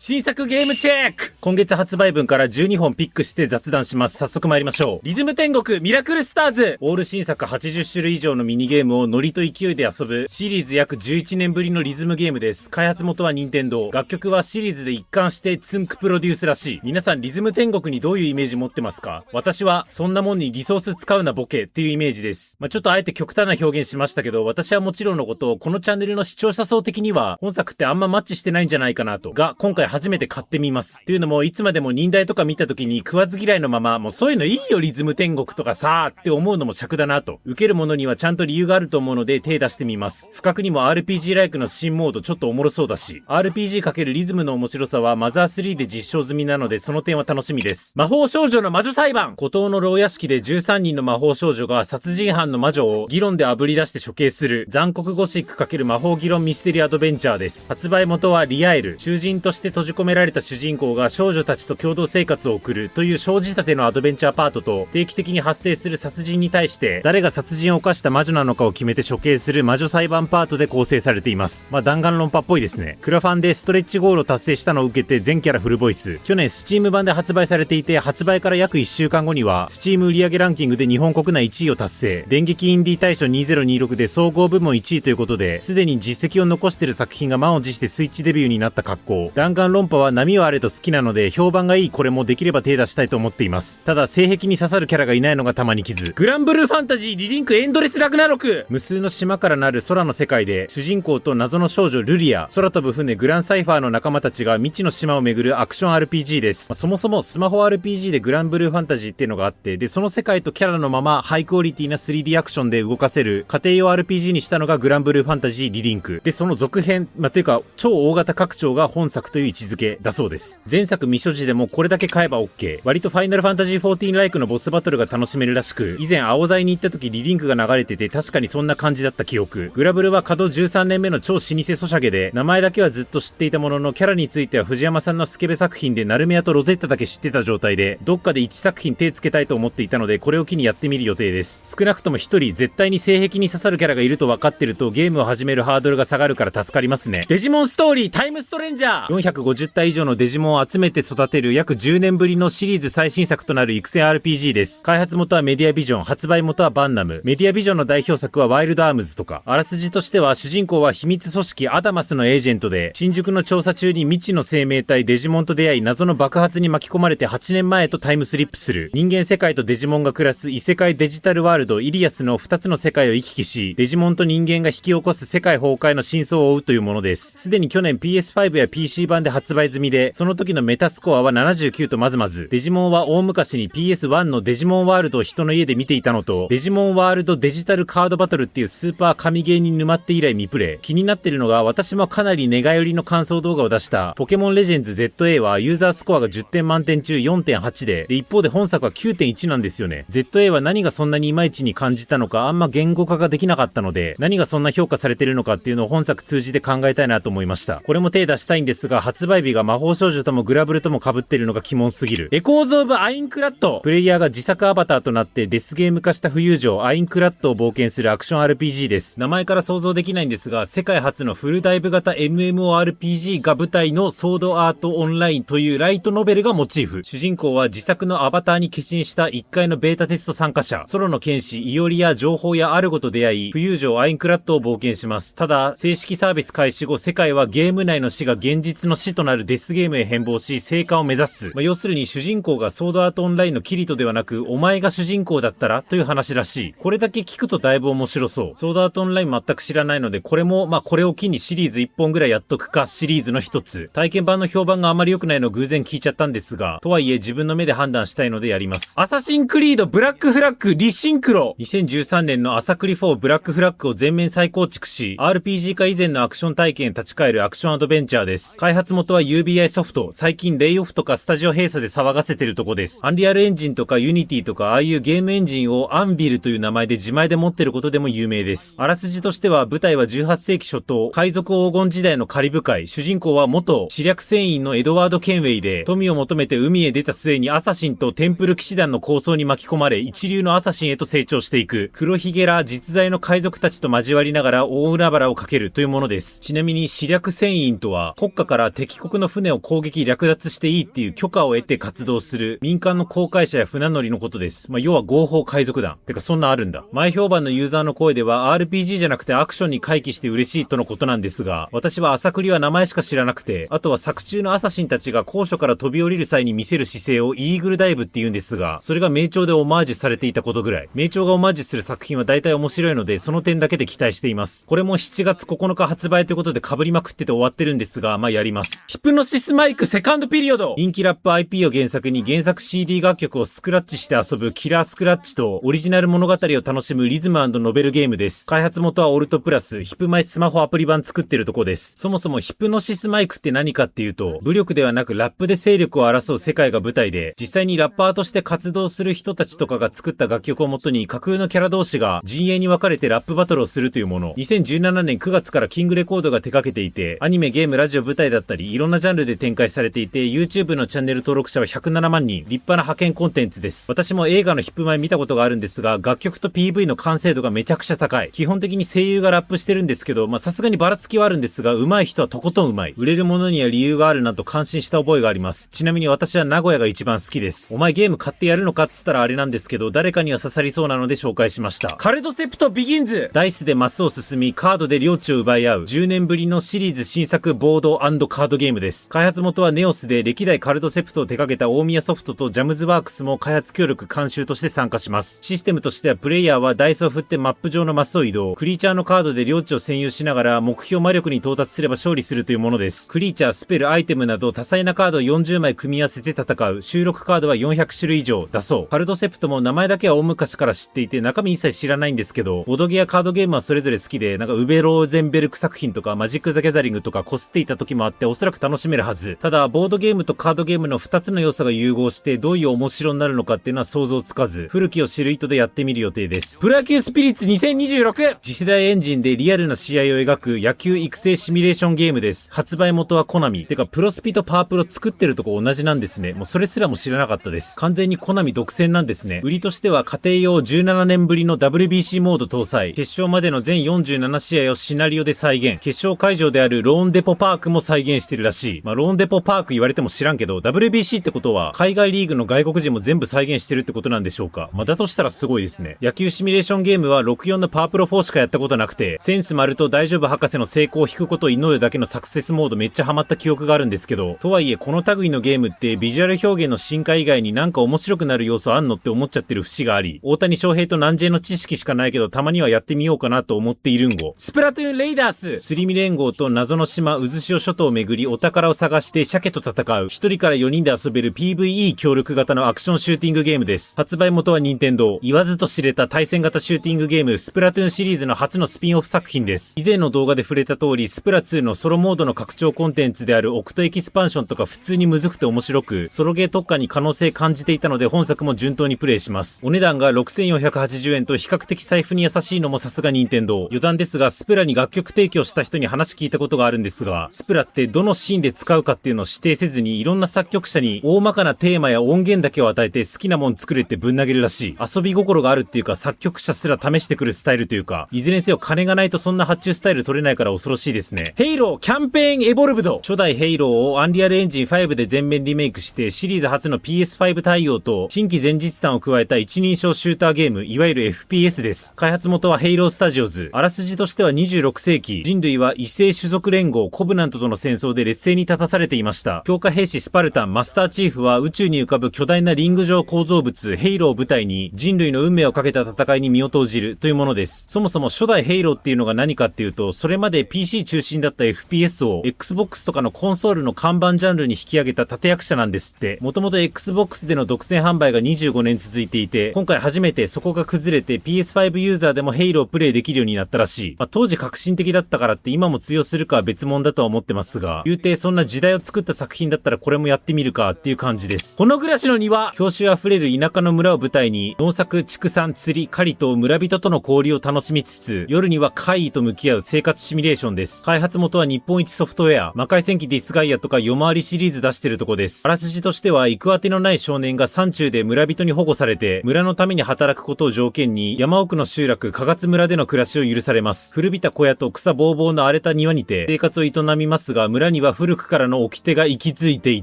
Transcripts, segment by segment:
新作ゲームチェック。今月発売分から12本ピックして雑談します。早速参りましょう。リズム天国ミラクルスターズ。オール新作80種類以上のミニゲームをノリと勢いで遊ぶシリーズ約11年ぶりのリズムゲームです。開発元は任天堂。楽曲はシリーズで一貫してツンクプロデュースらしい。皆さんリズム天国にどういうイメージ持ってますか？私はそんなもんにリソース使うなボケっていうイメージです。ちょっとあえて極端な表現しましたけど、私はもちろんのこと、このチャンネルの視聴者層的には本作ってあんまマッチしてないんじゃないかなと。が、今回初めて買ってみます。というのも、いつまでも忍耐とか見た時に食わず嫌いのまま、もうそういうのいいよリズム天国とかさーって思うのも尺だなと。受けるものにはちゃんと理由があると思うので手出してみます。不覚にも RPG ライクの新モードちょっとおもろそうだし、RPG× リズムの面白さはマザー3で実証済みなのでその点は楽しみです。魔法少女の魔女裁判。孤島の牢屋敷で13人の魔法少女が殺人犯の魔女を議論で炙り出して処刑する残酷ゴシック×魔法議論ミステリアドベンチャーです。発売元はリアエル。囚人として閉じ込められた主人公が少女たちと共同生活を送るという生じたてのアドベンチャーパートと、定期的に発生する殺人に対して誰が殺人を犯した魔女なのかを決めて処刑する魔女裁判パートで構成されています。弾丸論破っぽいですね。クラファンでストレッチゴールを達成したのを受けて全キャラフルボイス。去年スチーム版で発売されていて、発売から約1週間後にはスチーム売上ランキングで日本国内1位を達成。電撃インディー大賞2026で総合部門1位ということで、すでに実績を残している作品が満を持してスイッチデビューになった格好。弾丸論破は波はあれと好きなので、評判がいいこれもできれば手出したいと思っています。ただ性癖に刺さるキャラがいないのがたまに傷。グランブルーファンタジーリリンクエンドレスラグナロク。無数の島からなる空の世界で、主人公と謎の少女ルリア、空飛ぶ船グランサイファーの仲間たちが未知の島を巡るアクション RPG です。そもそもスマホ RPG でグランブルーファンタジーっていうのがあって、でその世界とキャラのままハイクオリティな 3D アクションで動かせる家庭用 RPG にしたのがグランブルーファンタジーリリンクで、その続編というか超大型拡張が本作という位置づけだそうです。前作未所持でもこれだけ買えば OK。 割とファイナルファンタジー14ライクのボスバトルが楽しめるらしく、以前青材に行った時リリンクが流れてて確かにそんな感じだった記憶。グラブルは稼働13年目の超老舗ソシャゲで、名前だけはずっと知っていたもののキャラについては藤山さんのスケベ作品でナルメアとロゼッタだけ知ってた状態で、どっかで1作品手つけたいと思っていたのでこれを機にやってみる予定です。少なくとも一人絶対に性癖に刺さるキャラがいると分かってるとゲームを始めるハードルが下がるから助かりますね。デジモンストーリータイムストレンジャー。450体以上のデジモンを集めて育てる約10年ぶりのシリーズ最新作となる育成 RPG です。開発元はメディアビジョン、発売元はバンナム。メディアビジョンの代表作はワイルドアームズとか。あらすじとしては主人公は秘密組織アダマスのエージェントで、新宿の調査中に未知の生命体デジモンと出会い、謎の爆発に巻き込まれて8年前へとタイムスリップする。人間世界とデジモンが暮らす異世界デジタルワールドイリアスの2つの世界を行き来し、デジモンと人間が引き起こす世界崩壊の真相を追うというものです。すでに去年 PS5 や PC 版で発売済みで、その時のメタスコアは79とまずまず。デジモンは大昔に PS1 のデジモンワールドを人の家で見ていたのと、デジモンワールドデジタルカードバトルっていうスーパー神ゲーに沼って以来未プレイ。気になってるのが、私もかなりネガ寄りの感想動画を出したポケモンレジェンズ ZA はユーザースコアが10点満点中 4.8 で、一方で本作は 9.1 なんですよね。ZA は何がそんなにいまいちに感じたのかあんま言語化ができなかったので、何がそんな評価されてるのかっていうのを本作通じて考えたいなと思いました。これも手出したいんですが、発売日が魔法少女ともグラブルとも被ってるのが鬼門すぎる。エコーズ・オブ・アインクラッド。プレイヤーが自作アバターとなってデスゲーム化した浮遊城アインクラッドを冒険するアクション RPG です。名前から想像できないんですが、世界初のフルダイブ型 MMORPG が舞台のソードアートオンラインというライトノベルがモチーフ。主人公は自作のアバターに化身した1回のベータテスト参加者。ソロの剣士イオリや情報やアルゴと出会い、浮遊城アインクラッドを冒険します。ただ、正式サービス開始後、世界はゲーム内の死が現実の死となるデスゲームへ変貌し、生還を目指す。要するに主人公がソードアートオンラインのキリトではなく、お前が主人公だったらという話らしい。これだけ聞くとだいぶ面白そう。ソードアートオンライン全く知らないので、これもこれを機にシリーズ1本ぐらいやっとくかシリーズの一つ。体験版の評判があまり良くないのを偶然聞いちゃったんですが、とはいえ自分の目で判断したいのでやります。アサシンクリードブラックフラッグリシンクロ。2013年のアサクリ4ブラックフラッグを全面再構築し、RPG 化以前のアクション体験立ち返るアクションアドベンチャーです。開発元は UBI ソフト。最近レイオフとかスタジオ閉鎖で騒がせてるとこです。アンリアルエンジンとかユニティとかああいうゲームエンジンをアンビルという名前で自前で持ってることでも有名です。あらすじとしては舞台は18世紀初頭、海賊黄金時代のカリブ海。主人公は元知略船員のエドワード・ケンウェイで、富を求めて海へ出た末にアサシンとテンプル騎士団の抗争に巻き込まれ、一流のアサシンへと成長していく。黒ひげら実在の海賊たちと交わりながら大海原をかけるというものです。ちなみに知略船員とは、国家から敵敵国の船を攻撃略奪していいっていう許可を得て活動する民間の航海者や船乗りのことです。要は合法海賊団。てかそんなあるんだ。前評判のユーザーの声では RPG じゃなくてアクションに回帰して嬉しいとのことなんですが、私は朝栗は名前しか知らなくて、あとは作中のアサシンたちが高所から飛び降りる際に見せる姿勢をイーグルダイブって言うんですが、それが名調でオマージュされていたことぐらい。名調がオマージュする作品は大体面白いので、その点だけで期待しています。これも7月9日発売ということで被りまくってて終わってるんですが、やります。ヒプノシスマイクセカンドピリオド。人気ラップ IP を原作に原作 CD 楽曲をスクラッチして遊ぶキラースクラッチとオリジナル物語を楽しむリズム&ノベルゲームです。開発元はオルトプラス、ヒプマイスマホアプリ版作ってるとこです。そもそもヒプノシスマイクって何かっていうと、武力ではなくラップで勢力を争う世界が舞台で、実際にラッパーとして活動する人たちとかが作った楽曲をもとに架空のキャラ同士が陣営に分かれてラップバトルをするというもの。2017年9月からキングレコードが手掛けていて、アニメ、ゲーム、ラジオ、舞台だったり、いろんなジャンルで展開されていて、YouTube のチャンネル登録者は107万人、立派な派遣コンテンツです。私も映画のヒップマイ見たことがあるんですが、楽曲と PV の完成度がめちゃくちゃ高い。基本的に声優がラップしてるんですけど、さすがにばらつきはあるんですが、上手い人はとことん上手い。売れるものには理由があるなと感心した覚えがあります。ちなみに私は名古屋が一番好きです。お前ゲーム買ってやるのかっつったらあれなんですけど、誰かには刺さりそうなので紹介しました。カルドセプトビギンズ。ダイスでマスを進み、カードで領地を奪い合う、10年ぶりのシリーズ新作ボード&カードゲームです。開発元はネオスで、歴代カルドセプトを手掛けた大宮ソフトとジャムズワークスも開発協力監修として参加します。システムとしてはプレイヤーはダイスを振ってマップ上のマスを移動、クリーチャーのカードで領地を占有しながら目標魔力に到達すれば勝利するというものです。クリーチャー、スペル、アイテムなど多彩なカードを40枚組み合わせて戦う。収録カードは400種類以上だそう。カルドセプトも名前だけは大昔から知っていて中身一切知らないんですけど、ボドゲやカードゲームはそれぞれ好きで、ウベローゼンベルク作品とかマジック・ザ・ギャザリングとかこすっていた時もあっておそらく楽しめるはず。ただ、ボードゲームとカードゲームの2つの要素が融合してどういう面白になるのかっていうのは想像つかず、古きを知る意図でやってみる予定です。プロ野球スピリッツ2026。次世代エンジンでリアルな試合を描く野球育成シミュレーションゲームです。発売元はコナミ。てか、プロスピとパワープロ作ってるとこ同じなんですね。もうそれすらも知らなかったです。完全にコナミ独占なんですね。売りとしては家庭用17年ぶりの WBC モード搭載。決勝までの全47試合をシナリオで再現。決勝会場であるローンデポパークも再現してるらしい。ローンデポパーク言われても知らんけど、WBC ってことは海外リーグの外国人も全部再現してるってことなんでしょうか。だとしたらすごいですね。野球シミュレーションゲームは64のパワープロ4しかやったことなくて、センス丸と大丈夫博士の成功を引くことを祈るだけのサクセスモードめっちゃハマった記憶があるんですけど、とはいえこの類のゲームってビジュアル表現の進化以外になんか面白くなる要素あんのって思っちゃってる節があり、大谷翔平と南 J の知識しかないけどたまにはやってみようかなと思っているんご。スプラトゥーンレイダース。スリミ連合と謎の島渦潮諸島を巡りお宝を探して鮭と戦う、1人から4人で遊べる PVE 協力型のアクションシューティングゲームです。発売元は任天堂。言わずと知れた対戦型シューティングゲームスプラトゥーンシリーズの初のスピンオフ作品です。以前の動画で触れた通り、スプラ2のソロモードの拡張コンテンツであるオクトエキスパンションとか普通にむずくて面白く、ソロゲー特化に可能性感じていたので本作も順当にプレイします。お値段が6480円と比較的財布に優しいのもさすが任天堂。余談ですが、スプラに楽曲提供した人に話聞いたことがあるんですが、スプラってどのシーンで使うかっていうのを指定せずにいろんな作曲者に大まかなテーマや音源だけを与えて好きなもん作れってぶん投げるらしい。遊び心があるっていうか作曲者すら試してくるスタイルというか、いずれにせよ金がないとそんな発注スタイル取れないから恐ろしいですね。ヘイローキャンペーンエボルブド。初代ヘイローをアンリアルエンジン5で全面リメイクしてシリーズ初の PS5 対応と新規前日談を加えた一人称シューターゲーム、いわゆる FPS です。開発元はヘイロースタジオズ。あらすじとしては26世紀、人類は異星種族連合コブナントとの戦争で劣勢に立たされていました。強化兵士スパルタンマスターチーフは宇宙に浮かぶ巨大なリング状構造物ヘイローを舞台に人類の運命をかけた戦いに身を投じるというものです。そもそも初代ヘイローっていうのが何かっていうと、それまで PC 中心だった FPS を Xbox とかのコンソールの看板ジャンルに引き上げた立役者なんですって。もともと Xbox での独占販売が25年続いていて、今回初めてそこが崩れて PS5 ユーザーでもヘイローをプレイできるようになったらしい。当時革新的だったからって今も通用するかは別物だとは思ってますが、言うてそんな時代を作った作品だったらこれもやってみるかっていう感じです。この暮らしの庭、郷愁あふれる田舎の村を舞台に農作、畜産、釣り、狩りと村人との交流を楽しみつつ、夜には怪異と向き合う生活シミュレーションです。開発元は日本一ソフトウェア、魔界戦記ディスガイアとか夜回りシリーズ出してるとこです。あらすじとしては行く当てのない少年が山中で村人に保護されて、村のために働くことを条件に山奥の集落、かがつ村での暮らしを許されます。古びた小屋と草ぼうぼうの荒れた庭にて生活を営みますが、村にはは古くからの掟が息づいてい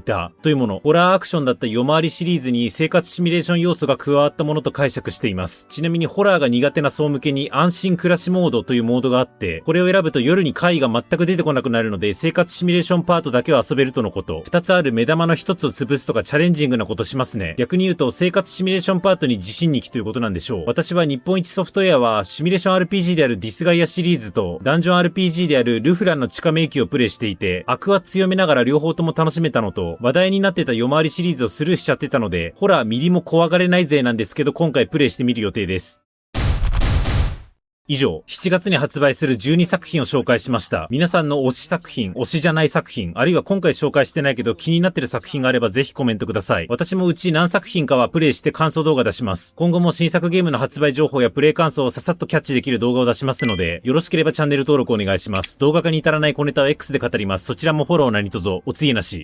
たというもの。ホラーアクションだった夜回りシリーズに生活シミュレーション要素が加わったものと解釈しています。ちなみにホラーが苦手な層向けに安心暮らしモードというモードがあって、これを選ぶと夜に怪異が全く出てこなくなるので、生活シミュレーションパートだけを遊べるとのこと。2つある目玉の1つを潰すとかチャレンジングなことしますね。逆に言うと生活シミュレーションパートに自信にきということなんでしょう。私は日本一ソフトウェアはシミュレーション RPG であるディスガイアシリーズとダンジョン RPG であるルフランの地下迷宮をプレイしていて、悪は強めながら両方とも楽しめたのと、話題になってた夜回りシリーズをスルーしちゃってたので、ホラーミリも怖がれないぜなんですけど、今回プレイしてみる予定です。以上、7月に発売する12作品を紹介しました。皆さんの推し作品、推しじゃない作品、あるいは今回紹介してないけど気になってる作品があればぜひコメントください。私もうち何作品かはプレイして感想動画出します。今後も新作ゲームの発売情報やプレイ感想をささっとキャッチできる動画を出しますので、よろしければチャンネル登録お願いします。動画化に至らない小ネタは X で語ります。そちらもフォロー何卒、お告げなし。